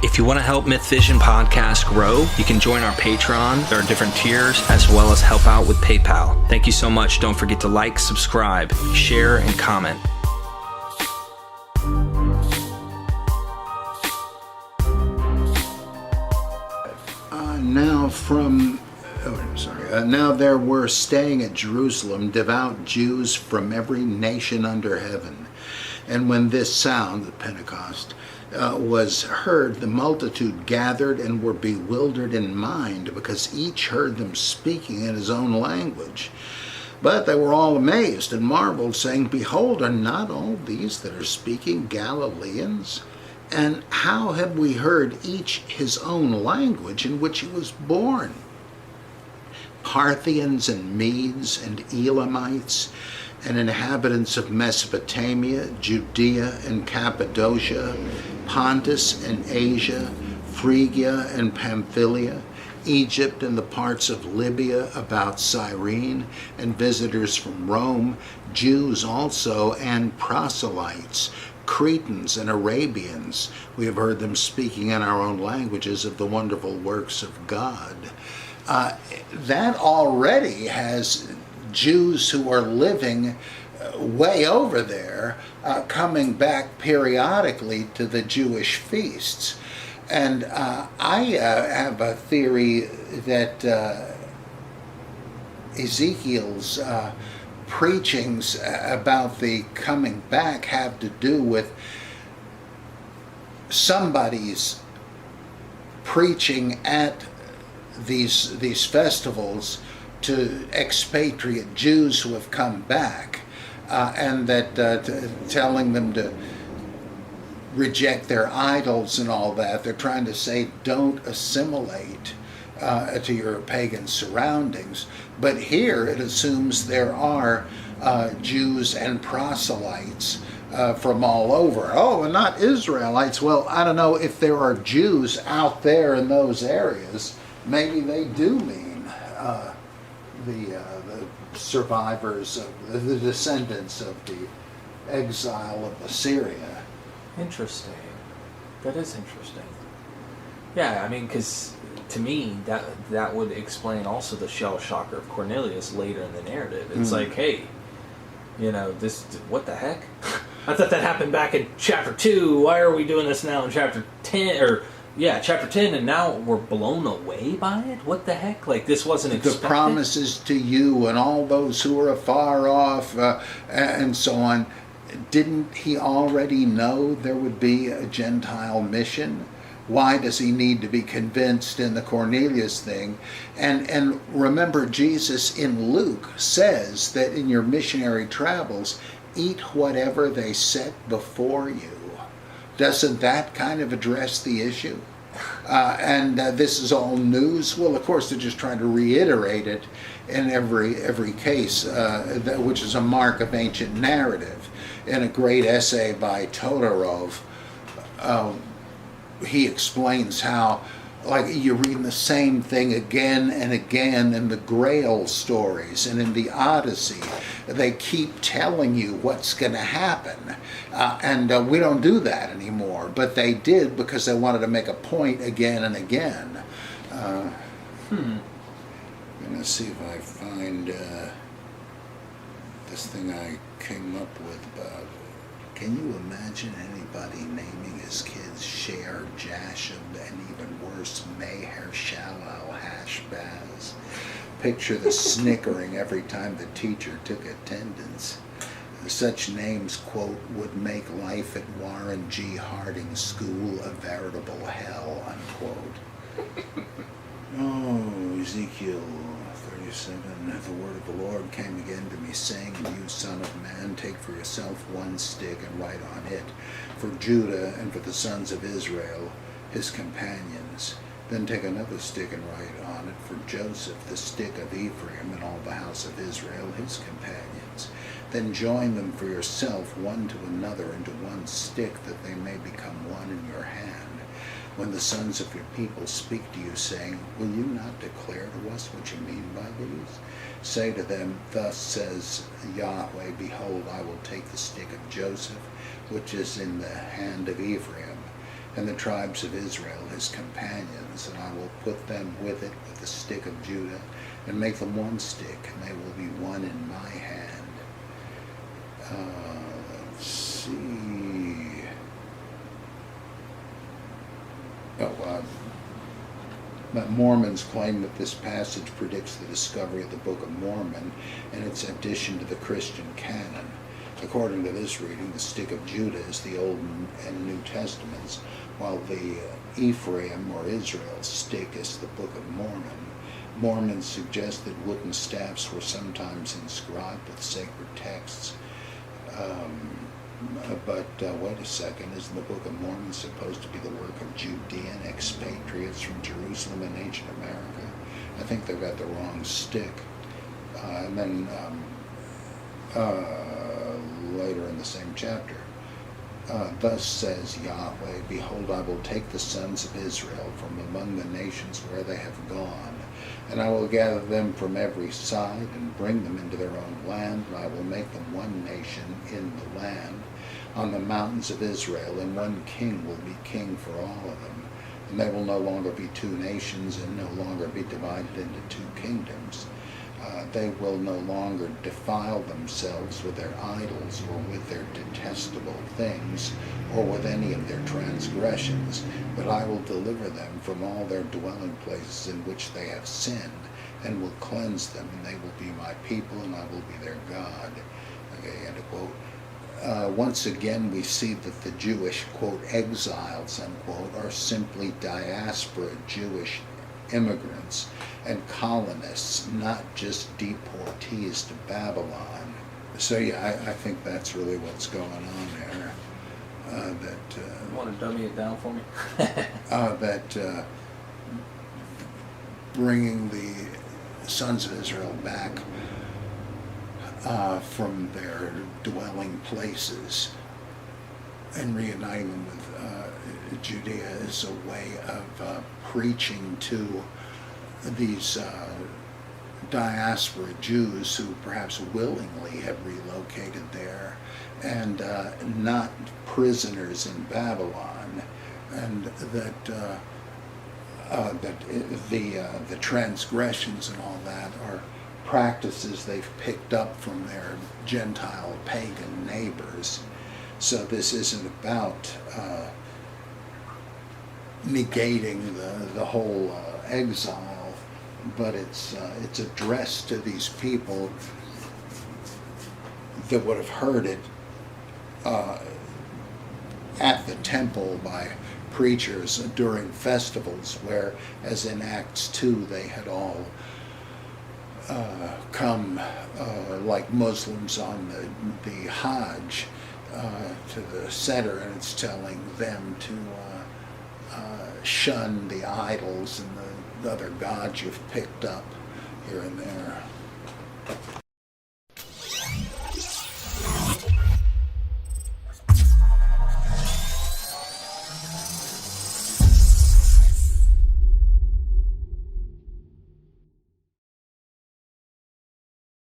If you want to help Myth Vision Podcast grow, you can join our Patreon. There are different tiers, as well as help out with PayPal. Thank you so much. Don't forget to like, subscribe, share, and comment. Now there were staying at Jerusalem devout Jews from every nation under heaven. And when this sound, the Pentecost, was heard, the multitude gathered and were bewildered in mind, because each heard them speaking in his own language. But they were all amazed and marveled, saying, Behold, are not all these that are speaking Galileans? And how have we heard each his own language in which he was born? Parthians and Medes and Elamites and inhabitants of Mesopotamia, Judea and Cappadocia, Pontus and Asia, Phrygia and Pamphylia, Egypt and the parts of Libya about Cyrene, and visitors from Rome, Jews also and proselytes, Cretans and Arabians. We have heard them speaking in our own languages of the wonderful works of God. That already has Jews who are living way over there coming back periodically to the Jewish feasts. And I have a theory that Ezekiel's preachings about the coming back have to do with somebody's preaching at these festivals to expatriate Jews who have come back, and that telling them to reject their idols and all that. They're trying to say, don't assimilate to your pagan surroundings. But here it assumes there are Jews and proselytes from all over. Oh, and not Israelites. Well, I don't know if there are Jews out there in those areas. Maybe they do mean the survivors, the descendants of the exile of Assyria. Interesting. That is interesting. Yeah, I mean, because to me, that would explain also the shell shocker of Cornelius later in the narrative. It's like, hey, this, what the heck? I thought that happened back in chapter 2. Why are we doing this now in chapter 10? Chapter 10, and now we're blown away by it? What the heck? Like, this wasn't expected? The promises to you and all those who are afar off, and so on. Didn't he already know there would be a Gentile mission? Why does he need to be convinced in the Cornelius thing? And remember, Jesus in Luke says that in your missionary travels, eat whatever they set before you. Doesn't that kind of address the issue? And this is all news? Well, of course, they're just trying to reiterate it in every case, which is a mark of ancient narrative. In a great essay by Todorov, he explains how, like, you're reading the same thing again and again in the Grail stories and in the Odyssey. They keep telling you what's going to happen. And we don't do that anymore. But they did because they wanted to make a point again and again. I'm going to see if I find this thing I came up with about, can you imagine anybody naming his kids Sher, Jashub, and even worse, Meher, Shalal, Hashbaz? Picture the snickering every time the teacher took attendance. Such names, quote, would make life at Warren G. Harding's school a veritable hell, unquote. Oh, Ezekiel 37, the word of the Lord came again to me, saying, You son of man, take for yourself one stick and write on it, for Judah and for the sons of Israel, his companions. Then take another stick and write on it for Joseph, the stick of Ephraim, and all the house of Israel, his companions. Then join them for yourself one to another into one stick, that they may become one in your hand. When the sons of your people speak to you, saying, Will you not declare to us what you mean by these? Say to them, Thus says Yahweh, Behold, I will take the stick of Joseph, which is in the hand of Ephraim, and the tribes of Israel his companions, and I will put them with it with the stick of Judah, and make them one stick, and they will be one in my hand. Let's see. But Mormons claim that this passage predicts the discovery of the Book of Mormon and its addition to the Christian canon. According to this reading, the stick of Judah is the Old and New Testaments, while the Ephraim or Israel stick is the Book of Mormon. Mormons suggest that wooden staffs were sometimes inscribed with sacred texts. But wait a second, isn't the Book of Mormon supposed to be the work of Judean expatriates from Jerusalem in ancient America? I think they've got the wrong stick. And then later in the same chapter, thus says Yahweh, behold, I will take the sons of Israel from among the nations where they have gone, and I will gather them from every side and bring them into their own land, and I will make them one nation in the land on the mountains of Israel, and one king will be king for all of them. And they will no longer be two nations and no longer be divided into two kingdoms. They will no longer defile themselves with their idols or with their detestable things or with any of their transgressions, but I will deliver them from all their dwelling places in which they have sinned, and will cleanse them, and they will be my people, and I will be their God. Okay, end of quote. Once again, we see that the Jewish, quote, exiles, unquote, are simply diaspora Jewish immigrants and colonists, not just deportees to Babylon. So yeah, I think that's really what's going on there. You want to dummy it down for me? That bringing the sons of Israel back from their dwelling places and reuniting them with Judea is a way of preaching to these diaspora Jews who perhaps willingly have relocated there and not prisoners in Babylon, and that the transgressions and all that are practices they've picked up from their Gentile pagan neighbors. So this isn't about negating the whole exile, but it's addressed to these people that would have heard it at the temple by preachers during festivals, where, as in Acts 2, they had all come like Muslims on the Hajj to the center, and it's telling them to shun the idols and the other gods you've picked up here and there.